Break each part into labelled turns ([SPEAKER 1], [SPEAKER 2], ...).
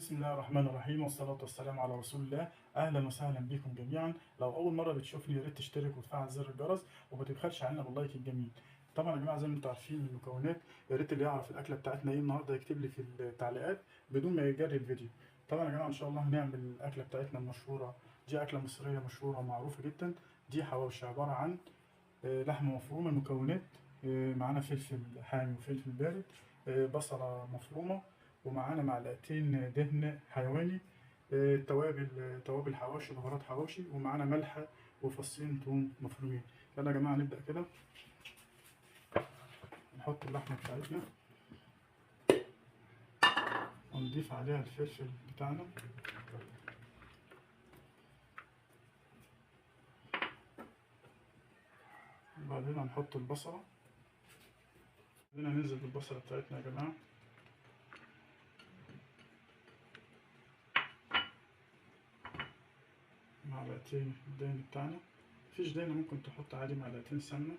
[SPEAKER 1] بسم الله الرحمن الرحيم والصلاة والسلام على رسول الله. أهلا وسهلا بكم جميعا. لو أول مرة بتشوفني يا ريت تشترك وتفعل زر الجرس وما تبخلش علينا باللايك الجميل. طبعا يا جماعة زي ما انتم عارفين المكونات، يا ريت اللي يعرف الأكلة بتاعتنا ايه النهاردة يكتب لي في التعليقات بدون ما يجري الفيديو. طبعا يا جماعة إن شاء الله هنعمل الأكلة بتاعتنا المشهورة. دي أكلة مصرية مشهورة ومعروفة جدا. دي حواوشي عبارة عن لحمة مفرومة. المكونات معانا فلفل حامي وفلفل بارد، بصلة مفرومة، ومعانا معلقتين دهن حيواني، توابل حواشي، بهارات حواشي، ومعانا ملح وفصين ثوم مفرومين. يلا يا جماعة نبدأ كده. نحط اللحمة بتاعتنا ونضيف عليها الفلفل بتاعنا، وبعدين هنحط البصلة. بعدين هننزل بالبصلة بتاعتنا يا جماعة، معلقتين الدهن بتاعنا. مفيش دهن ممكن تحط عادي معلقتين سمنة.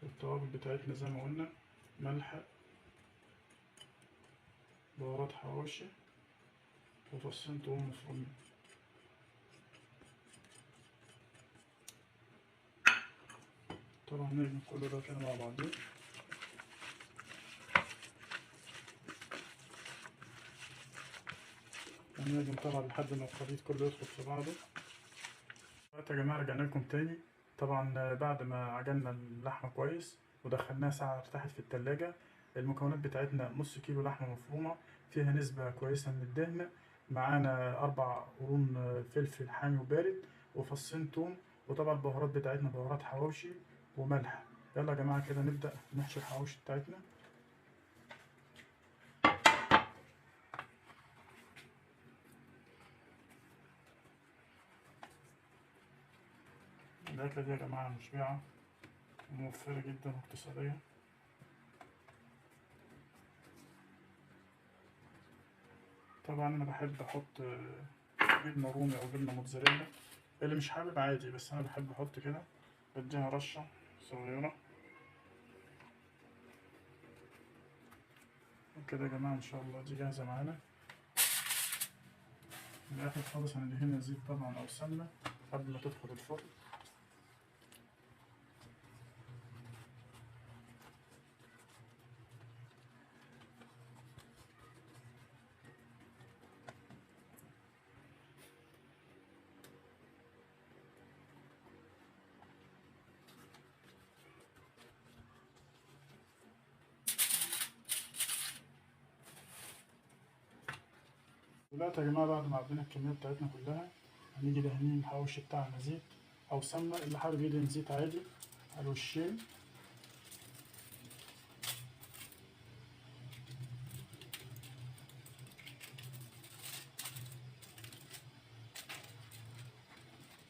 [SPEAKER 1] التوابل بتاعتنا زي ما قلنا ملح، بهارات حواشي، وفصين توم مفرومين. طبعا نجمع كل ده كده مع بعضين. هنعجن طبعا لحد ما الخليط كله يدخل في بعضه. دلوقتي يا جماعة رجعنا لكم تاني. طبعا بعد ما عجنا اللحمة كويس ودخلناها ساعة ارتاحت في التلاجة. المكونات بتاعتنا نص كيلو لحمة مفرومة فيها نسبة كويسة من الدهن، معانا 4 قرون فلفل حامي وبارد، وفصين توم، وطبعا البهارات بتاعتنا بهارات حواوشي وملح. يلا يا جماعة كده نبدأ نحشي الحواوشي بتاعتنا. الأكلة دي يا جماعة مشبعة وموفرة جدا واقتصادية. طبعا أنا بحب أحط جبنة رومي أو جبنة موتزاريلا. اللي مش حابب عادي، بس أنا بحب أحط كده، بديها رشة صغيرة وكده. يا جماعة إن شاء الله دي جاهزة معانا. في الآخر خالص هندهنها زيت طبعا أو سمنة قبل ما تدخل الفرن. دلوقتي يا جماعة بعد ما عدينا الكمية بتاعتنا كلها، هنيجي دهنين الحواوشي بتاعنا زيت أو سمنة. اللي حابب يدهن زيت عادي على الوشين.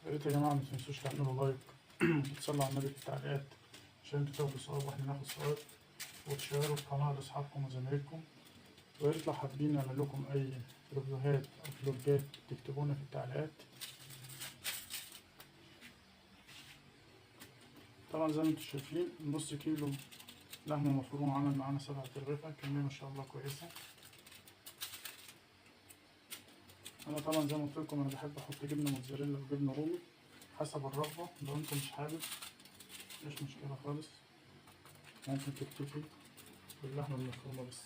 [SPEAKER 1] يا ريت يا جماعة متنسوش تعملوا لايك وتصلوا على النبي في التعليقات عشان انتوا تاخدوا ثواب واحنا ناخد ثواب، وتشيروا القناة لأصحابكم وزمايلكم. ويا ريت لو حابين نعمل لكم أي ريفيوهات أو فلوجات تكتبونا في التعليقات. طبعا زي ما انتم شايفين نص كيلو لحمة مفرومة عمل معانا 7 ترغيفة، كمية ما شاء الله كويسة. أنا طبعا زي ما قلت لكم أنا بحب أحط جبنة موتزاريلا وجبنة رومي حسب الرغبة. لو انت مش حابب مفيش مشكلة خالص، ممكن تكتفي باللحمة المفرومة بس.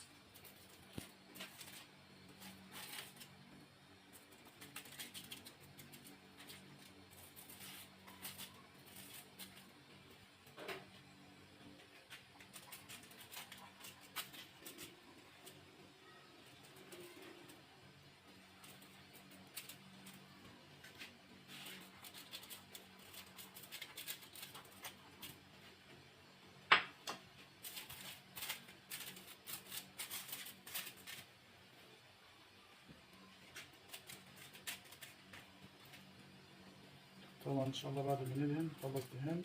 [SPEAKER 1] طبعا إن شاء الله بعد ما ندهن نخلص دهان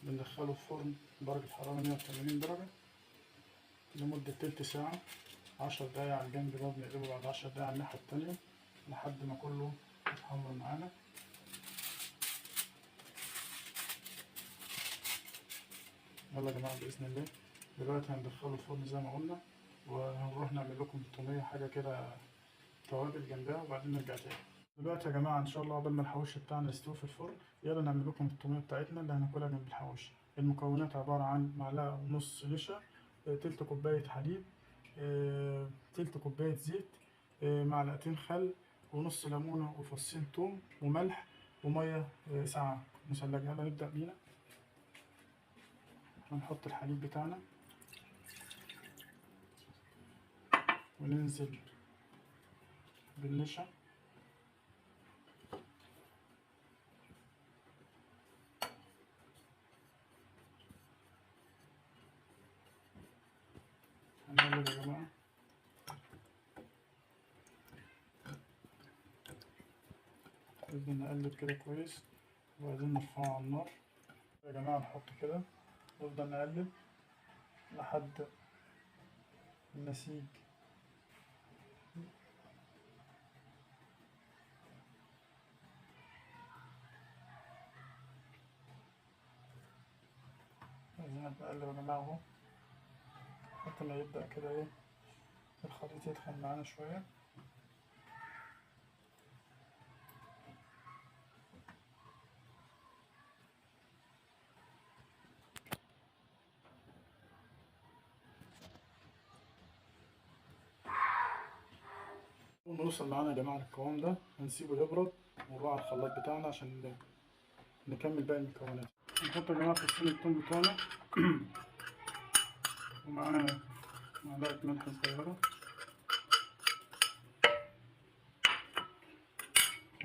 [SPEAKER 1] بندخله في فرن درجة حرارة 180 درجة لمدة تلت ساعة. 10 دقايق على الجنب ده، بنقلبه بعد 10 دقايق على الناحية التانية لحد ما كله يتحمر معانا. يلا يا جماعة بإذن الله دلوقتي هندخله الفرن زي ما قلنا ونروح نعمل لكم التومية حاجة كده توابل جنبها وبعدين نرجع تاني. دلوقتي يا جماعة إن شاء الله قبل ما الحواوشي بتاعنا يستوي في الفرن، يلا نعمل لكم التومية بتاعتنا اللي هناكلها جنب الحواوشي. المكونات عبارة عن معلقة ونص نشا، تلت كوباية حليب، تلت كوباية زيت، معلقتين خل، ونص ليمونة وفصين توم وملح ومية ساقعة مثلجة. يلا نبدأ بينا. هنحط الحليب بتاعنا وننزل بالنشا، هنقلب يا جماعة. نبدأ نقلب كده كويس وبعدين نرفعه على النار يا جماعة. نحط كده نفضل نقلب لحد النسيج عايزين نقلب يا جماعة اهو لحد ما يبدأ كده ايه الخليط يدخل معانا شوية. ونوصل معانا يا جماعة للقوام ده هنسيبه يبرد ونروح على الخلاط بتاعنا عشان نكمل باقي المكونات. نحط يا جماعة فصين التوم بتوعنا ومعانا معلقة ملح صغيرة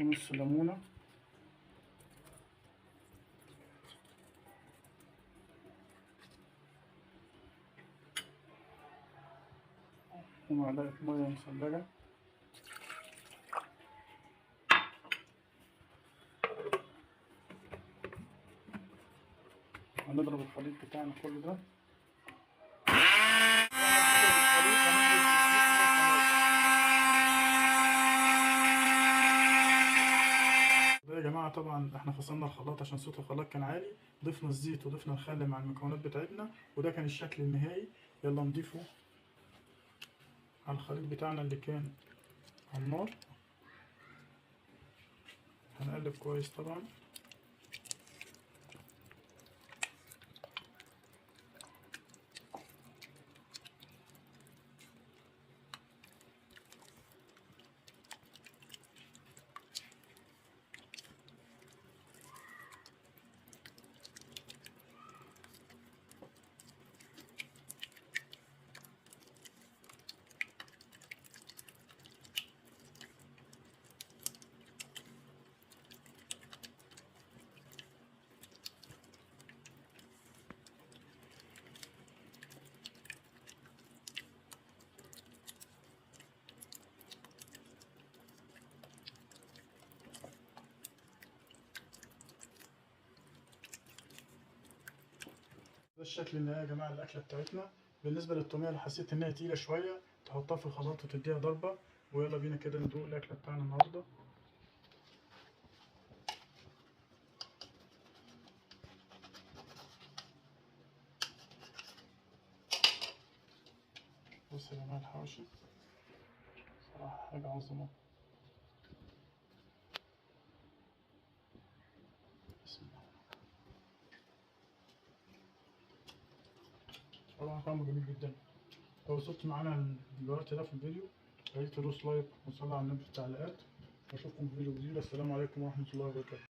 [SPEAKER 1] ونص ليمونة ومعلقة مية مثلجة. هنضرب الخليط بتاعنا كله ده يا جماعة. طبعا احنا فصلنا الخلاط عشان صوت الخلاط كان عالي، ضفنا الزيت وضفنا الخل مع المكونات بتاعتنا وده كان الشكل النهائي. يلا نضيفه على الخليط بتاعنا اللي كان على النار. هنقلب كويس طبعا. ده الشكل النهائي يا جماعة الأكلة بتاعتنا. بالنسبة للتومية لو حسيت إنها تقيلة شوية تحطها في الخلاط وتديها ضربة. ويلا بينا كده ندوق الأكلة بتاعنا النهاردة. بص يا جماعة الحواوشي صراحة حاجة عظمة. بسم الله. طبعا طعمه جميل جدا. لو وصلت معانا دلوقتي ده في الفيديو يا ريت تدوس لايك وتصلي على النبي في التعليقات. واشوفكم في فيديو جديد. السلام عليكم ورحمة الله وبركاته.